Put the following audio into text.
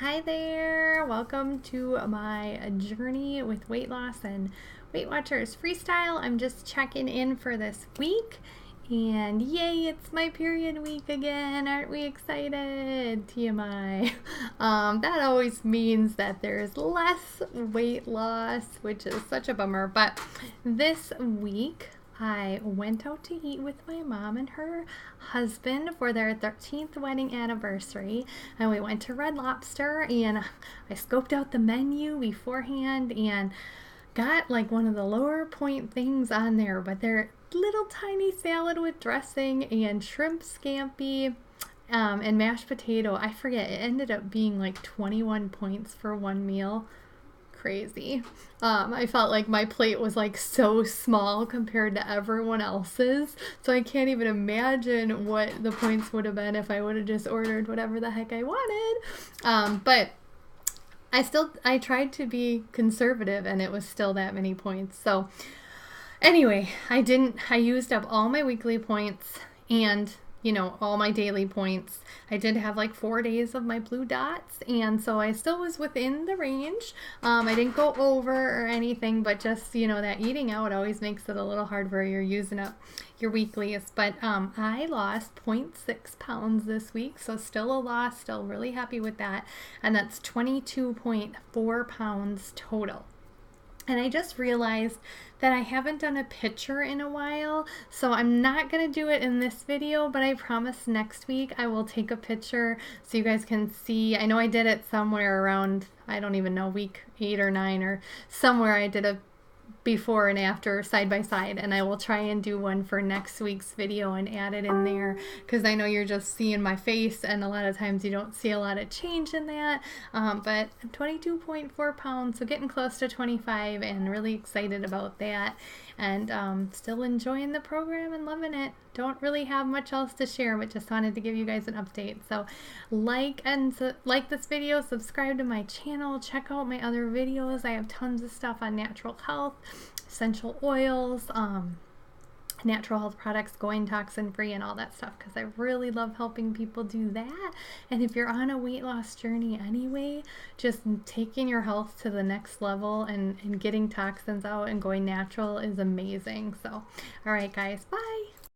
Hi there, welcome to my journey with weight loss and Weight Watchers Freestyle. I'm just checking in for this week, and yay, it's my period week again. Aren't we excited? TMI. That always means that there's less weight loss, which is such a bummer, but this week I went out to eat with my mom and her husband for their 13th wedding anniversary, and we went to Red Lobster, and I scoped out the menu beforehand and got like one of the lower point things on there, but they're little tiny salad with dressing and shrimp scampi and mashed potato. I forget, it ended up being like 21 points for one meal. Crazy. I felt like my plate was like so small compared to everyone else's, so I can't even imagine what the points would have been if I would have just ordered whatever the heck I wanted. But I tried to be conservative, and it was still that many points. So anyway, I used up all my weekly points and all my daily points. I did have like 4 days of my blue dots, and so I still was within the range. I didn't go over or anything, but just, that eating out always makes it a little hard where you're using up your weeklies. But I lost 0.6 pounds this week, so still a loss, still really happy with that. And that's 22.4 pounds total. And I just realized that I haven't done a picture in a while, so I'm not going to do it in this video, but I promise next week I will take a picture so you guys can see. I know I did it somewhere around, I don't even know, week 8 or 9 or somewhere. I did a before and after side by side, and I will try and do one for next week's video and add it in there, because I know you're just seeing my face and a lot of times you don't see a lot of change in that. But I'm 22.4 pounds, so getting close to 25, and really excited about that, and still enjoying the program and loving it. Don't really have much else to share, but just wanted to give you guys an update. So like this video, subscribe to my channel, check out my other videos. I have tons of stuff on natural health, essential oils, natural health products, going toxin free, and all that stuff, because I really love helping people do that. And if you're on a weight loss journey anyway, just taking your health to the next level and getting toxins out and going natural is amazing. So all right guys, bye.